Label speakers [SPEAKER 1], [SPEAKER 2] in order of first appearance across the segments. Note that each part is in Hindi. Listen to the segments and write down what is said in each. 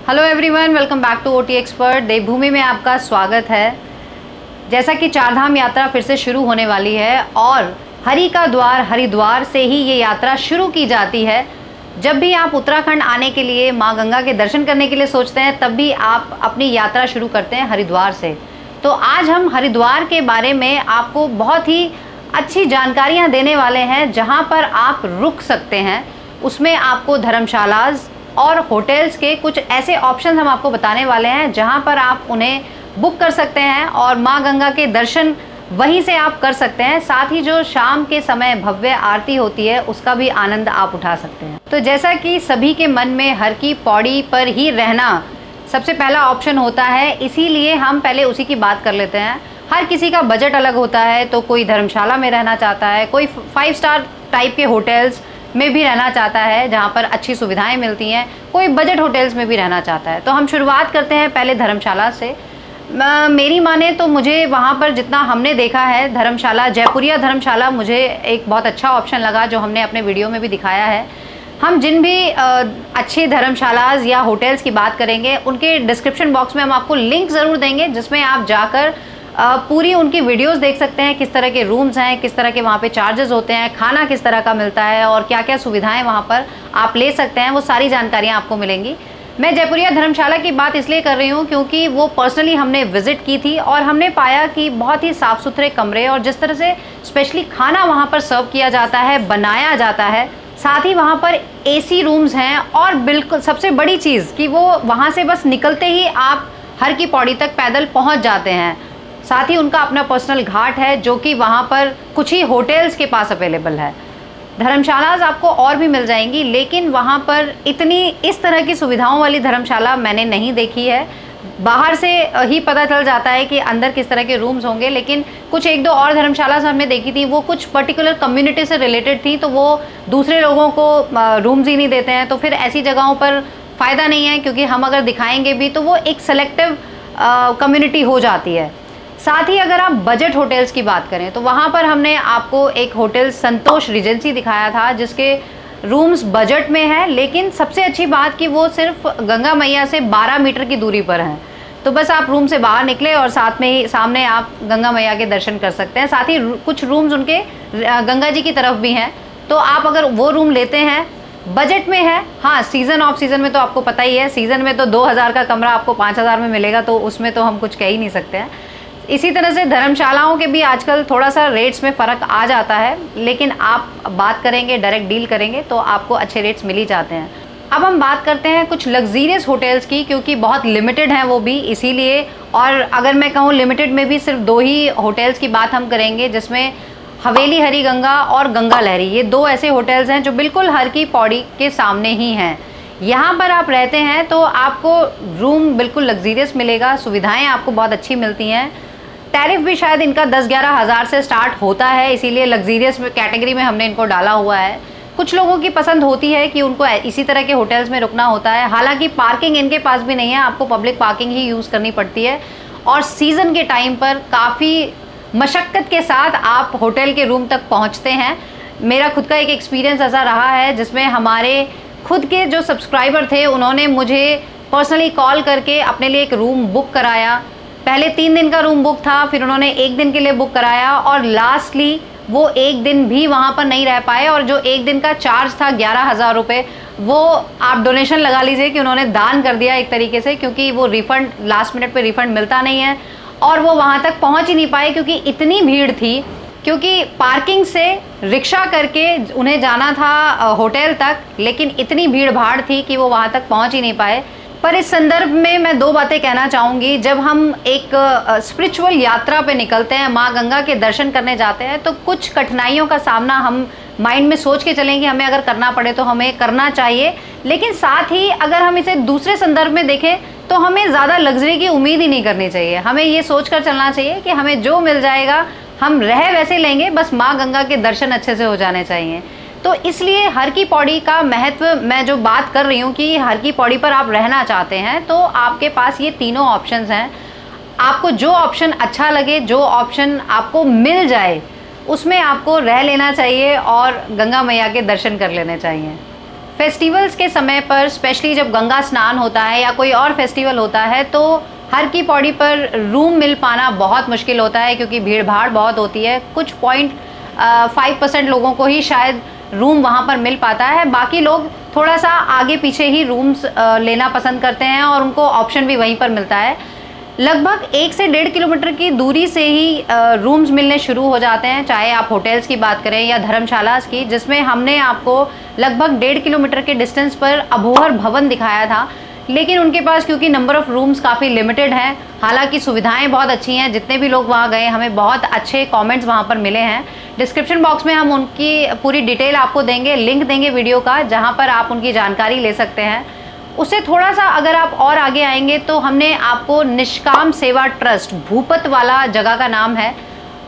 [SPEAKER 1] Hello everyone, welcome back to OT expert. Devbhoomi में आपका स्वागत है। जैसा कि चारधाम यात्रा फिर से शुरू होने वाली है और हरि का द्वार हरिद्वार से ही ये यात्रा शुरू की जाती है। जब भी आप उत्तराखंड आने के लिए माँ गंगा के दर्शन करने के लिए सोचते हैं, तब भी आप अपनी यात्रा शुरू करते हैं हरिद्वार से। तो आज हम हरिद्वार के बारे में आपको बहुत ही अच्छी जानकारियाँ देने वाले हैं, जहाँ पर आप रुक सकते हैं। उसमें आपको धर्मशालाज और होटल्स के कुछ ऐसे ऑप्शंस हम आपको बताने वाले हैं, जहां पर आप उन्हें बुक कर सकते हैं और मां गंगा के दर्शन वहीं से आप कर सकते हैं। साथ ही जो शाम के समय भव्य आरती होती है, उसका भी आनंद आप उठा सकते हैं। तो जैसा कि सभी के मन में हर की पौड़ी पर ही रहना सबसे पहला ऑप्शन होता है, इसीलिए हम पहले उसी की बात कर लेते हैं। हर किसी का बजट अलग होता है, तो कोई धर्मशाला में रहना चाहता है, कोई 5 स्टार टाइप के होटल्स में भी रहना चाहता है जहाँ पर अच्छी सुविधाएं मिलती हैं, कोई बजट होटल्स में भी रहना चाहता है। तो हम शुरुआत करते हैं पहले धर्मशाला से। मेरी माने तो मुझे वहाँ पर जितना हमने देखा है, धर्मशाला जयपुरिया धर्मशाला मुझे एक बहुत अच्छा ऑप्शन लगा, जो हमने अपने वीडियो में भी दिखाया है। हम जिन भी अच्छी धर्मशालाज या होटल्स की बात करेंगे, उनके डिस्क्रिप्शन बॉक्स में हम आपको लिंक ज़रूर देंगे, जिसमें आप जाकर पूरी उनकी वीडियोस देख सकते हैं। किस तरह के रूम्स हैं, किस तरह के वहाँ पे चार्जेस होते हैं, खाना किस तरह का मिलता है और क्या क्या सुविधाएं वहाँ पर आप ले सकते हैं, वो सारी जानकारियाँ आपको मिलेंगी। मैं जयपुरिया धर्मशाला की बात इसलिए कर रही हूँ क्योंकि वो पर्सनली हमने विजिट की थी और हमने पाया कि बहुत ही साफ़ सुथरे कमरे और जिस तरह से स्पेशली खाना वहाँ पर सर्व किया जाता है, बनाया जाता है, साथ ही वहाँ पर AC रूम्स हैं। और बिल्कुल सबसे बड़ी चीज़ कि वो वहाँ से बस निकलते ही आप हर की पौड़ी तक पैदल पहुँच जाते हैं। साथ ही उनका अपना पर्सनल घाट है, जो कि वहाँ पर कुछ ही होटल्स के पास अवेलेबल है। धर्मशालाज आपको और भी मिल जाएंगी, लेकिन वहाँ पर इतनी इस तरह की सुविधाओं वाली धर्मशाला मैंने नहीं देखी है। बाहर से ही पता चल जाता है कि अंदर किस तरह के रूम्स होंगे, लेकिन कुछ 1-2 और धर्मशाला हमने देखी थी, वो कुछ पर्टिकुलर कम्युनिटी से रिलेटेड थी, तो वो दूसरे लोगों को रूम्स ही नहीं देते हैं। तो फिर ऐसी जगहों पर फ़ायदा नहीं है, क्योंकि हम अगर दिखाएंगे भी तो वो एक सेलेक्टिव कम्युनिटी हो जाती है। साथ ही अगर आप बजट होटल्स की बात करें, तो वहाँ पर हमने आपको एक होटल संतोष रिजेंसी दिखाया था, जिसके रूम्स बजट में है, लेकिन सबसे अच्छी बात कि वो सिर्फ गंगा मैया से 12 मीटर की दूरी पर हैं। तो बस आप रूम से बाहर निकले और साथ में ही सामने आप गंगा मैया के दर्शन कर सकते हैं। साथ ही कुछ रूम्स उनके गंगा जी की तरफ भी हैं, तो आप अगर वो रूम लेते हैं, बजट में है। हाँ, सीज़न ऑफ सीज़न में तो आपको पता ही है, सीज़न में तो 2000 का कमरा आपको 5000 में मिलेगा, तो उसमें तो हम कुछ कह ही नहीं सकते हैं। इसी तरह से धर्मशालाओं के भी आजकल थोड़ा सा रेट्स में फ़र्क आ जाता है, लेकिन आप बात करेंगे, डायरेक्ट डील करेंगे, तो आपको अच्छे रेट्स मिल ही जाते हैं। अब हम बात करते हैं कुछ लग्जीरियस होटल्स की, क्योंकि बहुत लिमिटेड हैं वो भी, इसीलिए। और अगर मैं कहूँ लिमिटेड में भी सिर्फ 2 ही होटल्स की बात हम करेंगे, जिसमें हवेली हरी गंगा और गंगा लहरी, ये 2 ऐसे होटल्स हैं जो बिल्कुल हर की पौड़ी के सामने ही हैं। यहाँ पर आप रहते हैं तो आपको रूम बिल्कुल लग्जीरियस मिलेगा, सुविधाएँ आपको बहुत अच्छी मिलती हैं। टैरिफ भी शायद इनका 10-11 हज़ार से स्टार्ट होता है, इसीलिए लग्जीरियस कैटेगरी में हमने इनको डाला हुआ है। कुछ लोगों की पसंद होती है कि उनको इसी तरह के होटल्स में रुकना होता है। हालांकि पार्किंग इनके पास भी नहीं है, आपको पब्लिक पार्किंग ही यूज़ करनी पड़ती है। और सीज़न के टाइम पर काफ़ी मशक्क़त के साथ आप होटल के रूम तक पहुँचते हैं। मेरा खुद का एक एक्सपीरियंस ऐसा रहा है, जिसमें हमारे खुद के जो सब्सक्राइबर थे, उन्होंने मुझे पर्सनली कॉल करके अपने लिए एक रूम बुक कराया। पहले 3 दिन का रूम बुक था, फिर उन्होंने 1 दिन के लिए बुक कराया और लास्टली वो 1 दिन भी वहाँ पर नहीं रह पाए। और जो 1 दिन का चार्ज था 11,000 रुपये, वो आप डोनेशन लगा लीजिए कि उन्होंने दान कर दिया एक तरीके से, क्योंकि वो रिफ़ंड लास्ट मिनट पे रिफ़ंड मिलता नहीं है। और वो वहाँ तक पहुँच ही नहीं पाए, क्योंकि इतनी भीड़ थी, क्योंकि पार्किंग से रिक्शा करके उन्हें जाना था होटल तक, लेकिन इतनी भीड़ भाड़ थी कि वो वहाँ तक पहुँच ही नहीं पाए। पर इस संदर्भ में मैं 2 बातें कहना चाहूँगी। जब हम एक स्पिरिचुअल यात्रा पे निकलते हैं, माँ गंगा के दर्शन करने जाते हैं, तो कुछ कठिनाइयों का सामना हम माइंड में सोच के चलें कि हमें अगर करना पड़े तो हमें करना चाहिए। लेकिन साथ ही अगर हम इसे दूसरे संदर्भ में देखें, तो हमें ज़्यादा लग्जरी की उम्मीद ही नहीं करनी चाहिए। हमें ये सोच कर चलना चाहिए कि हमें जो मिल जाएगा हम रह वैसे लेंगे, बस माँ गंगा के दर्शन अच्छे से हो जाने चाहिए। तो इसलिए हर की पौड़ी का महत्व मैं जो बात कर रही हूँ कि हर की पौड़ी पर आप रहना चाहते हैं, तो आपके पास ये तीनों ऑप्शंस हैं। आपको जो ऑप्शन अच्छा लगे, जो ऑप्शन आपको मिल जाए, उसमें आपको रह लेना चाहिए और गंगा मैया के दर्शन कर लेने चाहिए। फेस्टिवल्स के समय पर, स्पेशली जब गंगा स्नान होता है या कोई और फेस्टिवल होता है, तो हर की पौड़ी पर रूम मिल पाना बहुत मुश्किल होता है, क्योंकि भीड़ भाड़ बहुत होती है। कुछ 0.5% लोगों को ही शायद रूम वहाँ पर मिल पाता है, बाकी लोग थोड़ा सा आगे पीछे ही रूम्स लेना पसंद करते हैं और उनको ऑप्शन भी वहीं पर मिलता है। लगभग 1 से 1.5 किलोमीटर की दूरी से ही रूम्स मिलने शुरू हो जाते हैं, चाहे आप होटल्स की बात करें या धर्मशालास की, जिसमें हमने आपको लगभग 1.5 किलोमीटर के डिस्टेंस पर अबोहर भवन दिखाया था। लेकिन उनके पास क्योंकि नंबर ऑफ़ रूम्स काफ़ी लिमिटेड हैं, हालांकि सुविधाएं बहुत अच्छी हैं। जितने भी लोग वहां गए, हमें बहुत अच्छे कमेंट्स वहां पर मिले हैं। डिस्क्रिप्शन बॉक्स में हम उनकी पूरी डिटेल आपको देंगे, लिंक देंगे वीडियो का, जहां पर आप उनकी जानकारी ले सकते हैं। उससे थोड़ा सा अगर आप और आगे आएंगे तो हमने आपको निष्काम सेवा ट्रस्ट, भूपत वाला जगह का नाम है,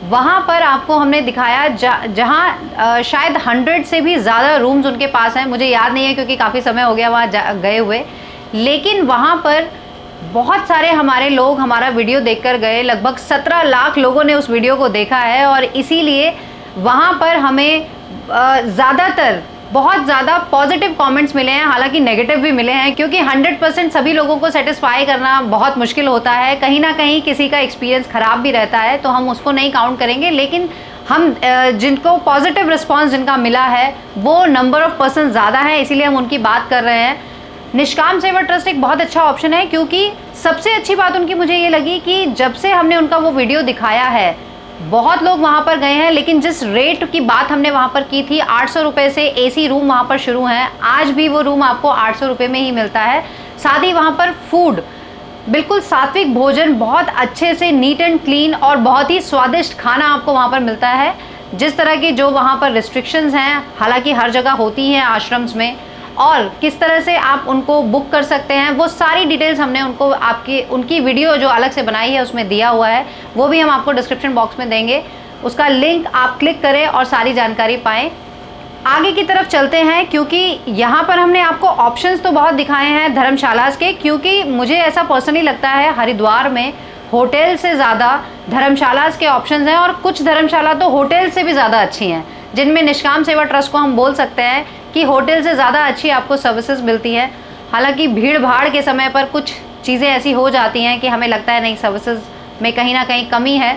[SPEAKER 1] वहाँ पर आपको हमने दिखाया जहाँ शायद 100 से भी ज़्यादा रूम्स उनके पास हैं। मुझे याद नहीं है क्योंकि काफ़ी समय हो गया वहाँ गए हुए, लेकिन वहाँ पर बहुत सारे हमारे लोग हमारा वीडियो देखकर गए। लगभग 17 लाख लोगों ने उस वीडियो को देखा है और इसीलिए वहाँ पर हमें ज़्यादातर बहुत ज़्यादा पॉजिटिव कमेंट्स मिले हैं, हालांकि नेगेटिव भी मिले हैं, क्योंकि 100% सभी लोगों को सेटिस्फाई करना बहुत मुश्किल होता है। कहीं ना कहीं किसी का एक्सपीरियंस ख़राब भी रहता है, तो हम उसको नहीं काउंट करेंगे। लेकिन हम जिनको पॉजिटिव रिस्पॉन्स जिनका मिला है वो नंबर ऑफ़ पर्सन ज़्यादा है, इसीलिए हम उनकी बात कर रहे हैं। निष्काम सेवा ट्रस्ट एक बहुत अच्छा ऑप्शन है, क्योंकि सबसे अच्छी बात उनकी मुझे ये लगी कि जब से हमने उनका वो वीडियो दिखाया है, बहुत लोग वहाँ पर गए हैं, लेकिन जिस रेट की बात हमने वहाँ पर की थी, 800 रुपये से एसी रूम वहाँ पर शुरू हैं। आज भी वो रूम आपको 800 रुपये में ही मिलता है। साथ ही वहाँ पर फूड, बिल्कुल सात्विक भोजन, बहुत अच्छे से नीट एंड क्लीन और बहुत ही स्वादिष्ट खाना आपको वहाँ पर मिलता है। जिस तरह की जो वहाँ पर रिस्ट्रिक्शंस हैं, हालांकि हर जगह होती हैं आश्रम्स में, और किस तरह से आप उनको बुक कर सकते हैं, वो सारी डिटेल्स हमने उनको उनकी वीडियो जो अलग से बनाई है उसमें दिया हुआ है। वो भी हम आपको डिस्क्रिप्शन बॉक्स में देंगे, उसका लिंक आप क्लिक करें और सारी जानकारी पाएँ। आगे की तरफ चलते हैं, क्योंकि यहाँ पर हमने आपको ऑप्शंस तो बहुत दिखाए हैं धर्मशालास के, क्योंकि मुझे ऐसा पर्सनली लगता है हरिद्वार में होटल से ज़्यादा धर्मशालास के ऑप्शंस हैं, और कुछ धर्मशाला तो होटल से भी ज़्यादा अच्छी हैं, जिनमें निष्काम सेवा ट्रस्ट को हम बोल सकते हैं कि होटल से ज़्यादा अच्छी आपको सर्विसेज मिलती है। हालांकि भीड़ भाड़ के समय पर कुछ चीज़ें ऐसी हो जाती हैं कि हमें लगता है नहीं, सर्विसेज में कहीं ना कहीं कमी है,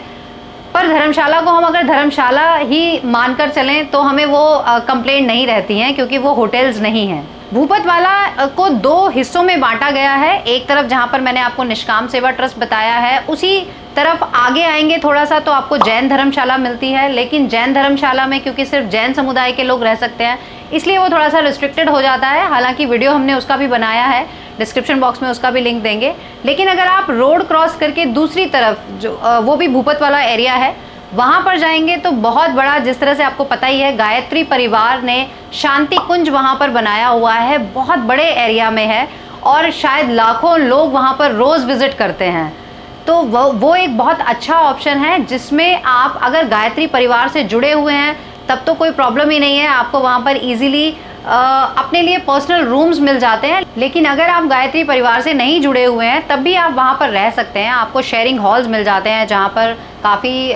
[SPEAKER 1] पर धर्मशाला को हम अगर धर्मशाला ही मानकर चलें तो हमें वो कंप्लेंट नहीं रहती हैं, क्योंकि वो होटल्स नहीं हैं। भूपत वाला को 2 हिस्सों में बांटा गया है। एक तरफ जहाँ पर मैंने आपको निष्काम सेवा ट्रस्ट बताया है, उसी तरफ आगे आएंगे थोड़ा सा तो आपको जैन धर्मशाला मिलती है। लेकिन जैन धर्मशाला में क्योंकि सिर्फ जैन समुदाय के लोग रह सकते हैं, इसलिए वो थोड़ा सा रिस्ट्रिक्टेड हो जाता है। हालांकि वीडियो हमने उसका भी बनाया है, डिस्क्रिप्शन बॉक्स में उसका भी लिंक देंगे। लेकिन अगर आप रोड क्रॉस करके दूसरी तरफ, जो वो भी भूपत वाला एरिया है, वहाँ पर जाएंगे तो बहुत बड़ा, जिस तरह से आपको पता ही है, गायत्री परिवार ने शांति कुंज वहाँ पर बनाया हुआ है, बहुत बड़े एरिया में है, और शायद लाखों लोग वहाँ पर रोज़ विज़िट करते हैं। तो वो एक बहुत अच्छा ऑप्शन है, जिसमें आप अगर गायत्री परिवार से जुड़े हुए हैं तब तो कोई प्रॉब्लम ही नहीं है, आपको वहाँ पर ईजिली अपने लिए पर्सनल रूम्स मिल जाते हैं। लेकिन अगर आप गायत्री परिवार से नहीं जुड़े हुए हैं तब भी आप वहाँ पर रह सकते हैं। आपको शेयरिंग हॉल्स मिल जाते हैं, जहाँ पर काफ़ी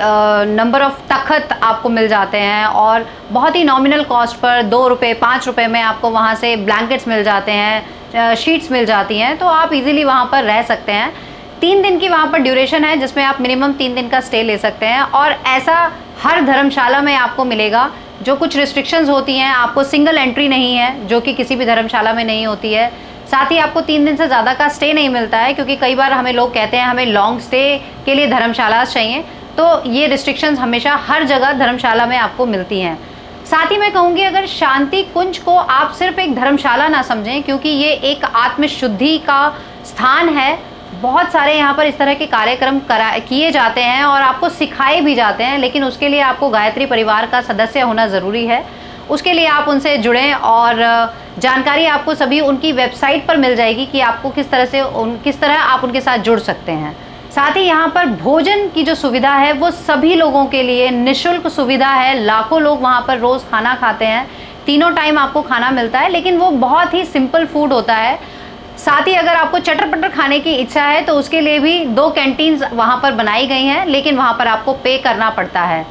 [SPEAKER 1] नंबर ऑफ़ तख्त आपको मिल जाते हैं, और बहुत ही नॉमिनल कॉस्ट पर 2 रुपये 5 रुपये में आपको वहाँ से ब्लैंकेट्स मिल जाते हैं, शीट्स मिल जाती हैं, तो आप इजीली वहाँ पर रह सकते हैं। 3 दिन की वहाँ पर ड्यूरेशन है, जिसमें आप मिनिमम 3 दिन का स्टे ले सकते हैं, और ऐसा हर धर्मशाला में आपको मिलेगा। जो कुछ रिस्ट्रिक्शंस होती हैं, आपको सिंगल एंट्री नहीं है, जो कि किसी भी धर्मशाला में नहीं होती है। साथ ही आपको 3 दिन से ज़्यादा का स्टे नहीं मिलता है, क्योंकि कई बार हमें लोग कहते हैं हमें लॉन्ग स्टे के लिए धर्मशाला चाहिए, तो ये रिस्ट्रिक्शंस हमेशा हर जगह धर्मशाला में आपको मिलती हैं। साथ ही मैं कहूँगी, अगर शांति कुंज को आप सिर्फ एक धर्मशाला ना समझें, क्योंकि ये एक आत्मशुद्धि का स्थान है। बहुत सारे यहाँ पर इस तरह के कार्यक्रम किए जाते हैं और आपको सिखाए भी जाते हैं, लेकिन उसके लिए आपको गायत्री परिवार का सदस्य होना ज़रूरी है। उसके लिए आप उनसे जुड़ें, और जानकारी आपको सभी उनकी वेबसाइट पर मिल जाएगी कि आपको किस तरह आप उनके साथ जुड़ सकते हैं। साथ ही यहाँ पर भोजन की जो सुविधा है वो सभी लोगों के लिए निःशुल्क सुविधा है। लाखों लोग वहाँ पर रोज़ खाना खाते हैं, तीनों टाइम आपको खाना मिलता है, लेकिन वो बहुत ही सिंपल फूड होता है। साथ ही अगर आपको चटर पटर खाने की इच्छा है तो उसके लिए भी 2 कैंटीन्स वहाँ पर बनाई गई हैं, लेकिन वहाँ पर आपको पे करना पड़ता है।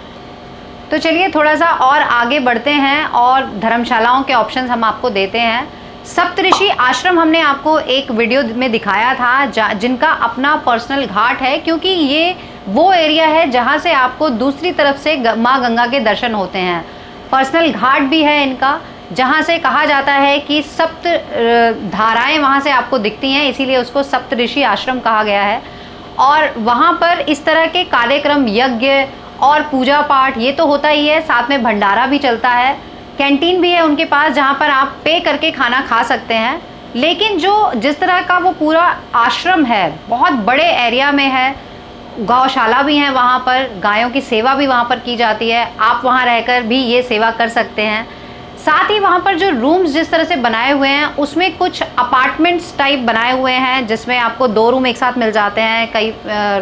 [SPEAKER 1] तो चलिए थोड़ा सा और आगे बढ़ते हैं और धर्मशालाओं के ऑप्शंस हम आपको देते हैं। सप्तऋषि आश्रम हमने आपको एक वीडियो में दिखाया था जिनका अपना पर्सनल घाट है, क्योंकि ये वो एरिया है जहाँ से आपको दूसरी तरफ से माँ गंगा के दर्शन होते हैं। पर्सनल घाट भी है इनका, जहाँ से कहा जाता है कि सप्त धाराएं वहाँ से आपको दिखती हैं, इसीलिए उसको सप्तऋषि आश्रम कहा गया है। और वहाँ पर इस तरह के कार्यक्रम, यज्ञ और पूजा पाठ ये तो होता ही है, साथ में भंडारा भी चलता है। कैंटीन भी है उनके पास जहाँ पर आप पे करके खाना खा सकते हैं। लेकिन जिस तरह का वो पूरा आश्रम है, बहुत बड़े एरिया में है, गौशाला भी है वहाँ पर, गायों की सेवा भी वहाँ पर की जाती है, आप वहाँ रहकर भी ये सेवा कर सकते हैं। साथ ही वहाँ पर जो रूम्स जिस तरह से बनाए हुए हैं उसमें कुछ अपार्टमेंट्स टाइप बनाए हुए हैं, जिसमें आपको 2 रूम एक साथ मिल जाते हैं, कई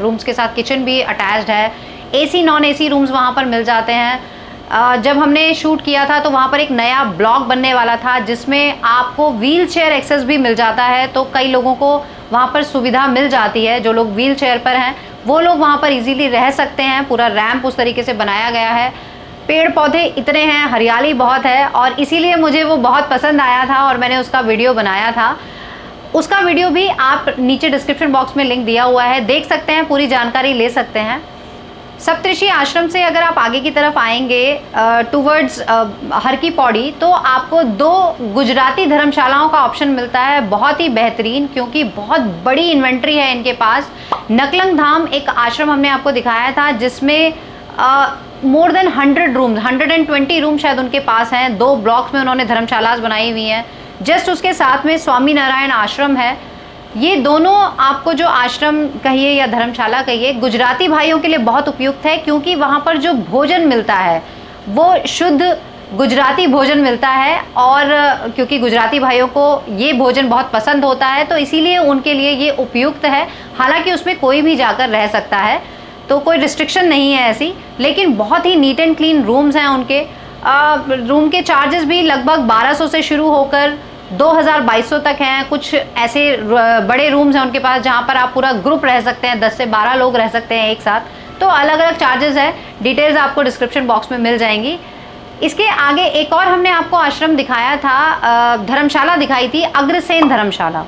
[SPEAKER 1] रूम्स के साथ किचन भी अटैच्ड है, एसी नॉन एसी रूम्स वहाँ पर मिल जाते हैं। जब हमने शूट किया था तो वहाँ पर एक नया ब्लॉक बनने वाला था जिसमें आपको व्हील चेयर एक्सेस भी मिल जाता है, तो कई लोगों को वहाँ पर सुविधा मिल जाती है। जो लोग व्हील चेयर पर हैं वो लोग वहाँ पर इजीली रह सकते हैं। पूरा रैंप उस तरीके से बनाया गया है, पेड़ पौधे इतने हैं, हरियाली बहुत है, और इसीलिए मुझे वो बहुत पसंद आया था और मैंने उसका वीडियो बनाया था। उसका वीडियो भी आप नीचे डिस्क्रिप्शन बॉक्स में लिंक दिया हुआ है, देख सकते हैं, पूरी जानकारी ले सकते हैं। सप्तऋषि आश्रम से अगर आप आगे की तरफ आएंगे टूवर्ड्स हर की पौड़ी, तो आपको 2 गुजराती धर्मशालाओं का ऑप्शन मिलता है, बहुत ही बेहतरीन, क्योंकि बहुत बड़ी इन्वेंट्री है इनके पास। नकलंग धाम एक आश्रम हमने आपको दिखाया था जिसमें मोर देन 100 रूम्स, 120 रूम शायद उनके पास हैं। 2 ब्लॉक्स में उन्होंने धर्मशालाज बनाई हुई हैं। जस्ट उसके साथ में स्वामी नारायण आश्रम है। ये दोनों आपको जो आश्रम कहिए या धर्मशाला कहिए, गुजराती भाइयों के लिए बहुत उपयुक्त है, क्योंकि वहाँ पर जो भोजन मिलता है वो शुद्ध गुजराती भोजन मिलता है, और क्योंकि गुजराती भाइयों को ये भोजन बहुत पसंद होता है तो इसीलिए उनके लिए ये उपयुक्त है। हालांकि उसमें कोई भी जाकर रह सकता है, तो कोई रिस्ट्रिक्शन नहीं है ऐसी, लेकिन बहुत ही नीट एंड क्लीन रूम्स हैं उनके। रूम के चार्जेस भी लगभग 1200 से शुरू होकर 2200 तक हैं। कुछ ऐसे बड़े रूम्स हैं उनके पास जहां पर आप पूरा ग्रुप रह सकते हैं, 10 से 12 लोग रह सकते हैं एक साथ। तो अलग अलग चार्जेस है, डिटेल्स आपको डिस्क्रिप्शन बॉक्स में मिल जाएंगी। इसके आगे एक और हमने आपको आश्रम दिखाया था, धर्मशाला दिखाई थी, अग्रसेन धर्मशाला।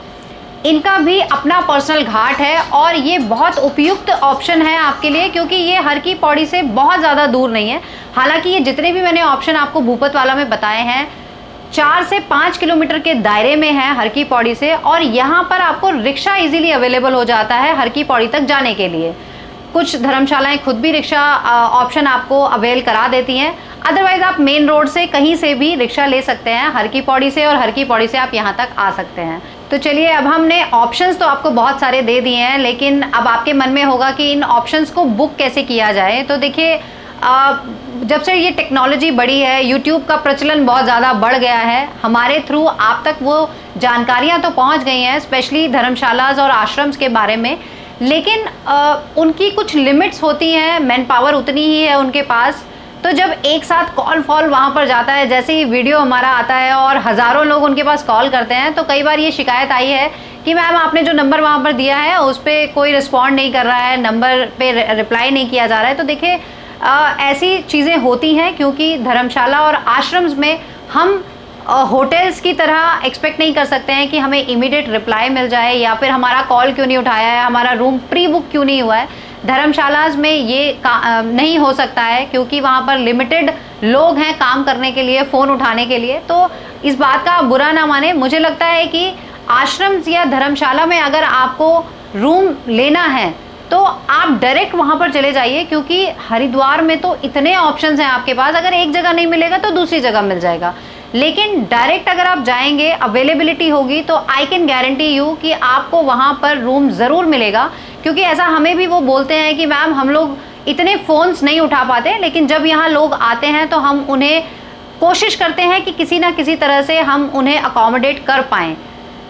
[SPEAKER 1] इनका भी अपना पर्सनल घाट है और ये बहुत उपयुक्त ऑप्शन है आपके लिए, क्योंकि ये हर की पौड़ी से बहुत ज़्यादा दूर नहीं है। हालांकि ये जितने भी मैंने ऑप्शन आपको भूपत वाला में बताए हैं 4 से 5 किलोमीटर के दायरे में है हर की पौड़ी से, और यहाँ पर आपको रिक्शा इजीली अवेलेबल हो जाता है हर की पौड़ी तक जाने के लिए। कुछ धर्मशालाएं खुद भी रिक्शा ऑप्शन आपको अवेल करा देती हैं, अदरवाइज आप मेन रोड से कहीं से भी रिक्शा ले सकते हैं हर की पौड़ी से, और हर की पौड़ी से आप यहाँ तक आ सकते हैं। तो चलिए, अब हमने ऑप्शंस तो आपको बहुत सारे दे दिए हैं, लेकिन अब आपके मन में होगा कि इन ऑप्शंस को बुक कैसे किया जाए। तो देखिए, जब से ये टेक्नोलॉजी बढ़ी है, यूट्यूब का प्रचलन बहुत ज़्यादा बढ़ गया है, हमारे थ्रू आप तक वो जानकारियाँ तो पहुँच गई हैं, स्पेशली धर्मशालाज और आश्रम्स के बारे में, लेकिन उनकी कुछ लिमिट्स होती हैं, मैन पावर उतनी ही है उनके पास। तो जब एक साथ कॉल फॉल वहाँ पर जाता है, जैसे ही वीडियो हमारा आता है और हज़ारों लोग उनके पास कॉल करते हैं, तो कई बार ये शिकायत आई है कि मैम आपने जो नंबर वहाँ पर दिया है उस पर कोई रिस्पॉन्ड नहीं कर रहा है, नंबर पे रिप्लाई नहीं किया जा रहा है। तो देखिए, ऐसी चीज़ें होती हैं, क्योंकि धर्मशाला और आश्रम्स में हम होटल्स की तरह एक्सपेक्ट नहीं कर सकते हैं कि हमें इमीडिएट रिप्लाई मिल जाए, या फिर हमारा कॉल क्यों नहीं उठाया है, हमारा रूम प्री बुक क्यों नहीं हुआ है। धर्मशालाज में ये नहीं हो सकता है, क्योंकि वहाँ पर लिमिटेड लोग हैं काम करने के लिए, फ़ोन उठाने के लिए। तो इस बात का बुरा ना माने, मुझे लगता है कि आश्रम या धर्मशाला में अगर आपको रूम लेना है तो आप डायरेक्ट वहाँ पर चले जाइए, क्योंकि हरिद्वार में तो इतने ऑप्शंस हैं आपके पास, अगर एक जगह नहीं मिलेगा तो दूसरी जगह मिल जाएगा। लेकिन डायरेक्ट अगर आप जाएंगे, अवेलेबिलिटी होगी, तो आई कैन गारंटी यू कि आपको वहाँ पर रूम ज़रूर मिलेगा। क्योंकि ऐसा हमें भी वो बोलते हैं कि मैम हम लोग इतने फ़ोन्स नहीं उठा पाते, लेकिन जब यहाँ लोग आते हैं तो हम उन्हें कोशिश करते हैं कि किसी ना किसी तरह से हम उन्हें अकोमोडेट कर पाएँ।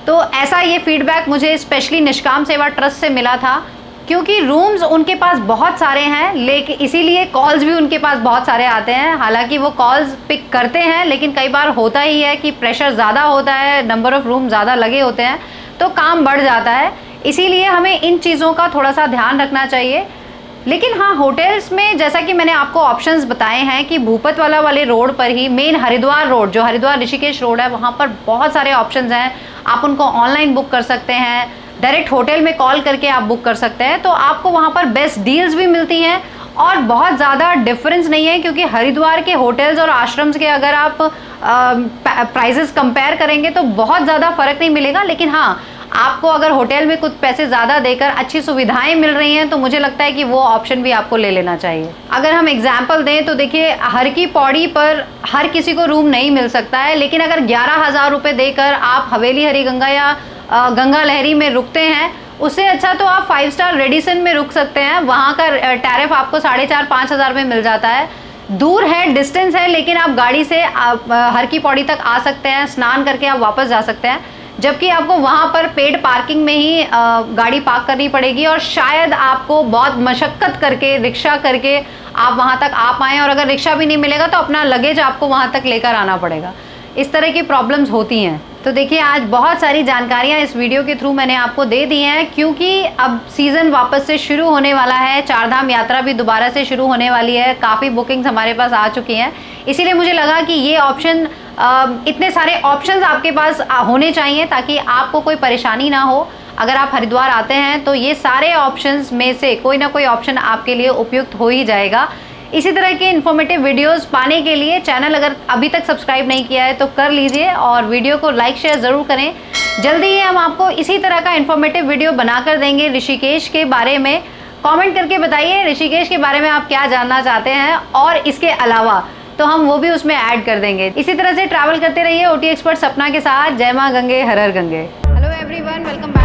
[SPEAKER 1] तो ऐसा ये फीडबैक मुझे स्पेशली निष्काम सेवा ट्रस्ट से मिला था, क्योंकि रूम्स उनके पास बहुत सारे हैं, लेकिन इसीलिए कॉल्स भी उनके पास बहुत सारे आते हैं। हालांकि वो कॉल्स पिक करते हैं, लेकिन कई बार होता ही है कि प्रेशर ज़्यादा होता है, नंबर ऑफ़ रूम ज़्यादा लगे होते हैं, तो काम बढ़ जाता है। इसीलिए हमें इन चीज़ों का थोड़ा सा ध्यान रखना चाहिए। लेकिन हाँ, होटल्स में जैसा कि मैंने आपको ऑप्शंस बताए हैं कि भूपतवाला वाले रोड पर ही, मेन हरिद्वार रोड, जो हरिद्वार ऋषिकेश रोड है, वहाँ पर बहुत सारे ऑप्शंस हैं। आप उनको ऑनलाइन बुक कर सकते हैं, डायरेक्ट होटल में कॉल करके आप बुक कर सकते हैं, तो आपको वहाँ पर बेस्ट डील्स भी मिलती हैं और बहुत ज़्यादा डिफरेंस नहीं है, क्योंकि हरिद्वार के होटल्स और आश्रम्स के अगर आप प्राइजेस कंपेयर करेंगे तो बहुत ज़्यादा फ़र्क नहीं मिलेगा। लेकिन हाँ, आपको अगर होटल में कुछ पैसे ज़्यादा देकर अच्छी सुविधाएं मिल रही हैं तो मुझे लगता है कि वो ऑप्शन भी आपको ले लेना चाहिए। अगर हम एग्जांपल दें तो देखिए, हर की पौड़ी पर हर किसी को रूम नहीं मिल सकता है, लेकिन अगर 11,000 रुपये देकर आप हवेली हरिगंगा या गंगा लहरी में रुकते हैं, उससे अच्छा तो आप 5 स्टार रेडिसन में रुक सकते हैं। वहाँ का टैरिफ आपको 4,500-5 हज़ार में मिल जाता है। दूर है, डिस्टेंस है, लेकिन आप गाड़ी से आप हर की पौड़ी तक आ सकते हैं, स्नान करके आप वापस जा सकते हैं, जबकि आपको वहाँ पर पेड पार्किंग में ही गाड़ी पार्क करनी पड़ेगी और शायद आपको बहुत मशक्क़त करके, रिक्शा करके आप वहाँ तक आ पाएँ, और अगर रिक्शा भी नहीं मिलेगा तो अपना लगेज आपको वहाँ तक लेकर आना पड़ेगा। इस तरह की प्रॉब्लम्स होती हैं। तो देखिए, आज बहुत सारी जानकारियाँ इस वीडियो के थ्रू मैंने आपको दे दी हैं, क्योंकि अब सीज़न वापस से शुरू होने वाला है, चारधाम यात्रा भी दोबारा से शुरू होने वाली है, काफ़ी बुकिंग्स हमारे पास आ चुकी हैं, इसीलिए मुझे लगा कि ये ऑप्शन, इतने सारे ऑप्शंस आपके पास होने चाहिए ताकि आपको कोई परेशानी ना हो। अगर आप हरिद्वार आते हैं तो ये सारे ऑप्शंस में से कोई ना कोई ऑप्शन आपके लिए उपयुक्त हो ही जाएगा। इसी तरह के इन्फॉर्मेटिव वीडियोस पाने के लिए चैनल अगर अभी तक सब्सक्राइब नहीं किया है तो कर लीजिए और वीडियो को लाइक शेयर ज़रूर करें। जल्दी ही हम आपको इसी तरह का इन्फॉर्मेटिव वीडियो बनाकर देंगे ऋषिकेश के बारे में। कमेंट करके बताइए ऋषिकेश के बारे में आप क्या जानना चाहते हैं, और इसके अलावा तो हम वो भी उसमें ऐड कर देंगे। इसी तरह से ट्रैवल करते रहिए OT एक्सपर्ट सपना के साथ। जय माँ गंगे, हर हर Gange. Hello everyone, welcome back.